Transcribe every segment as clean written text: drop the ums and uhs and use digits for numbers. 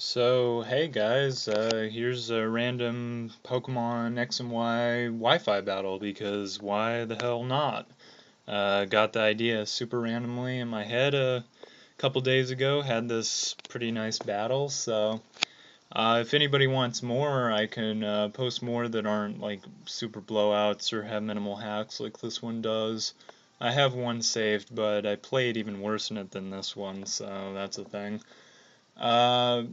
So, hey guys, here's a random Pokemon X and Y Wi-Fi battle because why the hell not? Got the idea super randomly in my head a couple days ago, had this pretty nice battle, so if anybody wants more, I can post more that aren't like super blowouts or have minimal hacks like this one does. I have one saved, but I played even worse in it than this one, so that's a thing. Uh,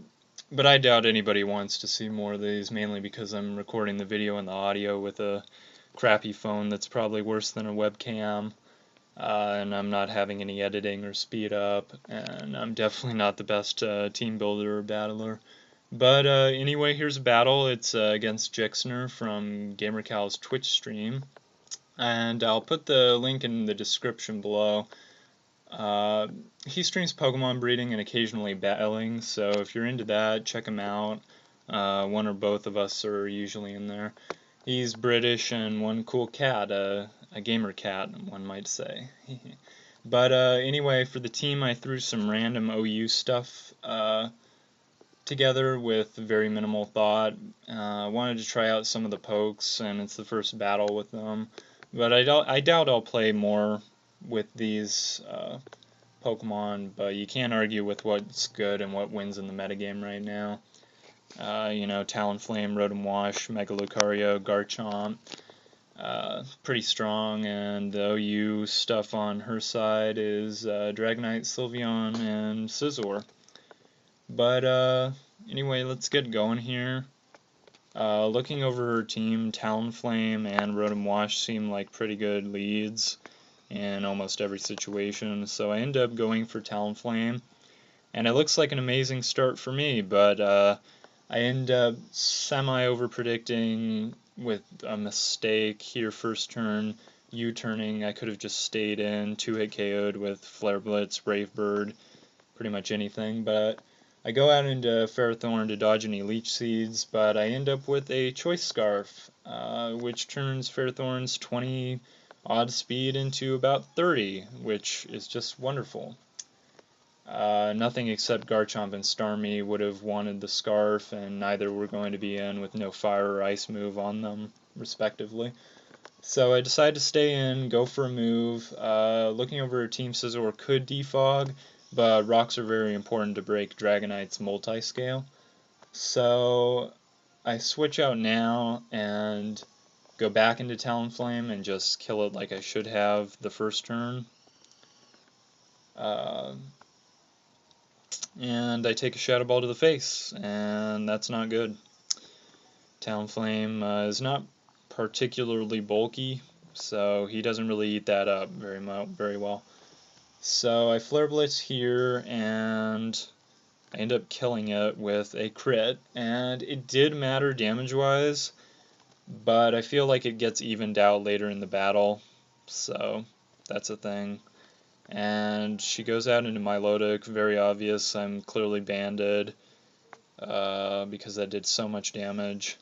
but I doubt anybody wants to see more of these, mainly because I'm recording the video and the audio with a crappy phone that's probably worse than a webcam, and I'm not having any editing or speed up, and I'm definitely not the best team builder or battler. But anyway, here's a battle. It's against Jixner from GamerCal's Twitch stream, and I'll put the link in the description below. Uh, he streams Pokemon breeding and occasionally battling, so if you're into that, check him out. One or both of us are usually in there. He's British and one cool cat, a gamer cat, one might say. But anyway, for the team, I threw some random OU stuff together with very minimal thought. Wanted to try out some of the pokes, and it's the first battle with them. But I doubt I'll play more with these Pokemon, but you can't argue with what's good and what wins in the metagame right now. Talonflame, Rotom-Wash, Mega Lucario, Garchomp, pretty strong, and the OU stuff on her side is Dragonite, Sylveon, and Scizor. But anyway, let's get going here. Looking over her team, Talonflame and Rotom-Wash seem like pretty good leads in almost every situation, so I end up going for Talonflame, and it looks like an amazing start for me, but I end up semi-over predicting with a mistake here first turn, U-turning. I could have just stayed in, 2-hit KO'd with Flare Blitz, Brave Bird, pretty much anything, but I go out into Ferrothorn to dodge any Leech Seeds, but I end up with a Choice Scarf, which turns Ferrothorn's 20 odd speed into about 30, which is just wonderful. Nothing except Garchomp and Starmie would have wanted the Scarf, and neither were going to be in with no Fire or Ice move on them, respectively. So I decided to stay in, go for a move. Looking over Team Scizor could defog, but rocks are very important to break Dragonite's multi-scale. So I switch out now and go back into Talonflame and just kill it like I should have the first turn. And I take a Shadow Ball to the face, and that's not good. Talonflame is not particularly bulky, so he doesn't really eat that up very well. So I Flare Blitz here, and I end up killing it with a crit, and it did matter damage-wise, but I feel like it gets evened out later in the battle, so that's a thing. And she goes out into Milotic, very obvious, I'm clearly banded, because that did so much damage.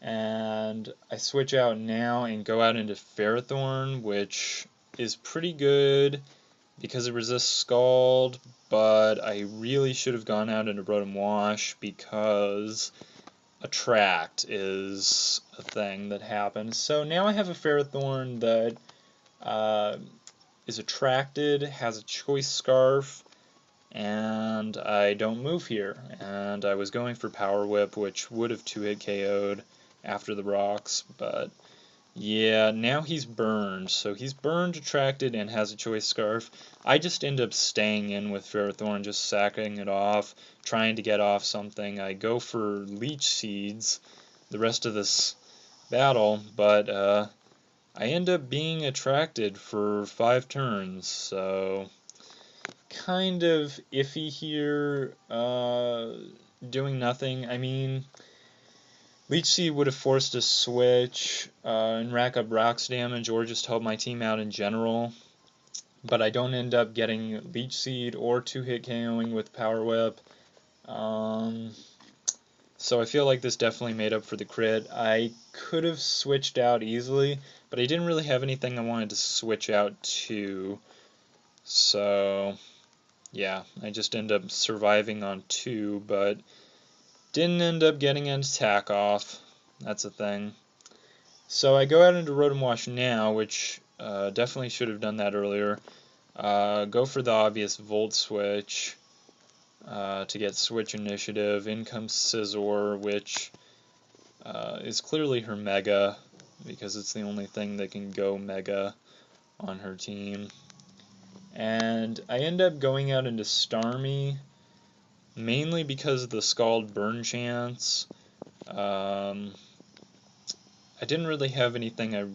And I switch out now and go out into Ferrothorn, which is pretty good because it resists Scald, but I really should have gone out into Rotom-Wash because Attract is a thing that happens. So now I have a Ferrothorn that is attracted, has a Choice Scarf, and I don't move here. And I was going for Power Whip, which would have 2-hit KO'd after the rocks, but yeah, now he's burned. So he's burned, attracted, and has a Choice Scarf. I just end up staying in with Ferrothorn, just sacking it off, trying to get off something. I go for Leech Seeds the rest of this battle, but I end up being attracted for 5 turns, so kind of iffy here, doing nothing. I mean, Leech Seed would have forced a switch and rack up rocks damage or just help my team out in general, but I don't end up getting Leech Seed or 2-hit KOing with Power Whip. So I feel like this definitely made up for the crit. I could have switched out easily, but I didn't really have anything I wanted to switch out to. So yeah, I just end up surviving on 2, but didn't end up getting an attack off. That's a thing. So I go out into Rotom-Wash now, which definitely should have done that earlier. Go for the obvious Volt Switch to get Switch Initiative. In comes Scizor, which is clearly her Mega, because it's the only thing that can go Mega on her team. And I end up going out into Starmie, mainly because of the Scald Burn chance. I didn't really have anything I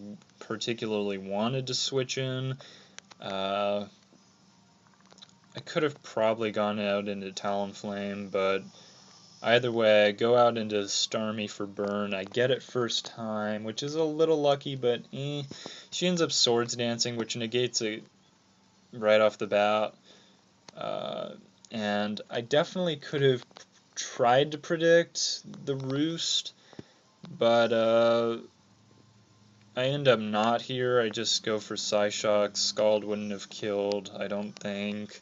particularly wanted to switch in. I could have probably gone out into Talonflame, but either way, I go out into Starmie for Burn. I get it first time, which is a little lucky, but she ends up Swords Dancing, which negates it right off the bat. And I definitely could have tried to predict the Roost, but I end up not here. I just go for Psyshock. Scald wouldn't have killed, I don't think.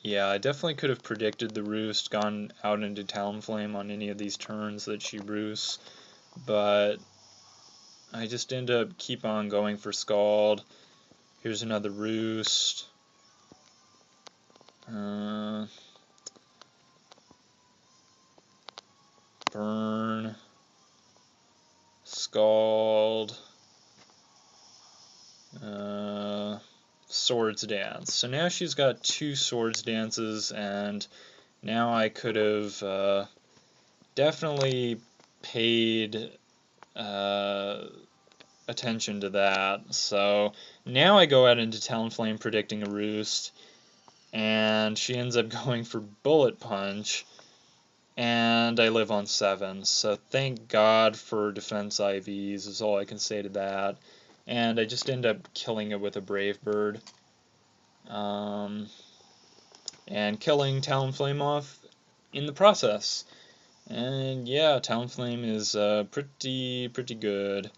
Yeah, I definitely could have predicted the Roost, gone out into Talonflame on any of these turns that she roosts, but I just end up keep on going for Scald. Here's another Roost. Burn. Scald. Swords Dance. So now she's got 2 Swords Dances, and now I could have definitely paid attention to that. So now I go out into Talonflame predicting a Roost, and she ends up going for Bullet Punch, and I live on 7. So thank God for defense IVs is all I can say to that. And I just end up killing it with a Brave Bird. And killing Talonflame off in the process. And yeah, Talonflame is pretty good.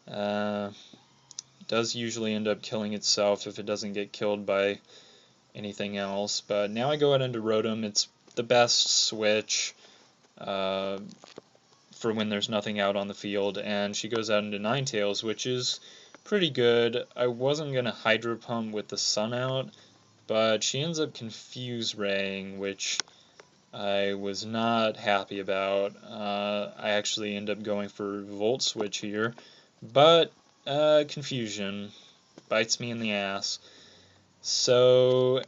Does usually end up killing itself if it doesn't get killed by anything else. But now I go out into Rotom. It's the best switch for when there's nothing out on the field, and she goes out into Ninetales, which is pretty good. I wasn't going to Hydro Pump with the sun out, but she ends up Confuse Raying, which I was not happy about. I actually end up going for Volt Switch here, but Confusion bites me in the ass. So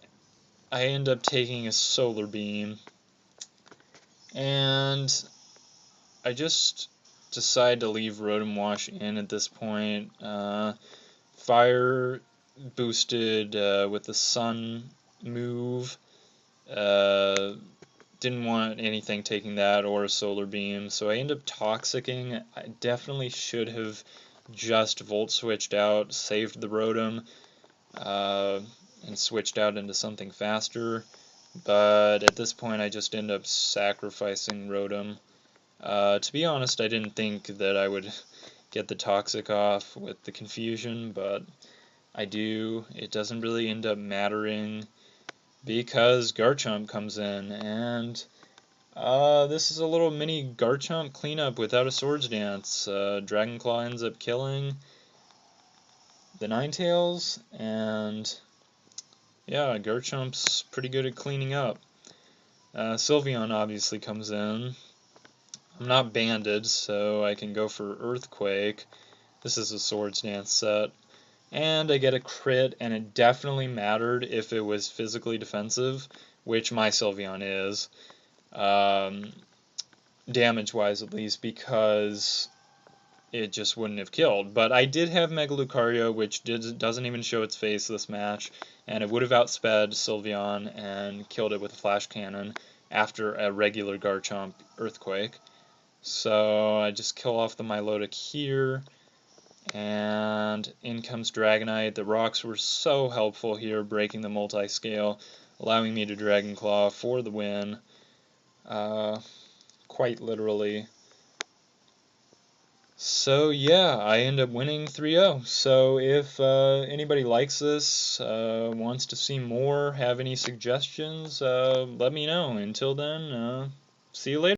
I end up taking a Solar Beam, and I just decide to leave Rotom-Wash in at this point. Fire boosted with the Sun move. Didn't want anything taking that or a Solar Beam, so I end up Toxicking. I definitely should have just Volt Switched out, saved the Rotom, and switched out into something faster. But at this point I just end up sacrificing Rotom. To be honest, I didn't think that I would get the Toxic off with the Confusion, but I do. It doesn't really end up mattering because Garchomp comes in, and this is a little mini Garchomp cleanup without a Swords Dance. Dragon Claw ends up killing the Ninetales, and yeah, Garchomp's pretty good at cleaning up. Sylveon obviously comes in. I'm not banded, so I can go for Earthquake. This is a Swords Dance set. And I get a crit, and it definitely mattered if it was physically defensive, which my Sylveon is. Damage-wise, at least, because it just wouldn't have killed. But I did have Mega Lucario, which doesn't even show its face this match, and it would have outsped Sylveon and killed it with a Flash Cannon after a regular Garchomp Earthquake. So I just kill off the Milotic here, and in comes Dragonite. The rocks were so helpful here, breaking the multi-scale, allowing me to Dragon Claw for the win. Quite literally. So yeah, I end up winning 3-0. So if anybody likes this, wants to see more, have any suggestions, let me know. Until then, see you later.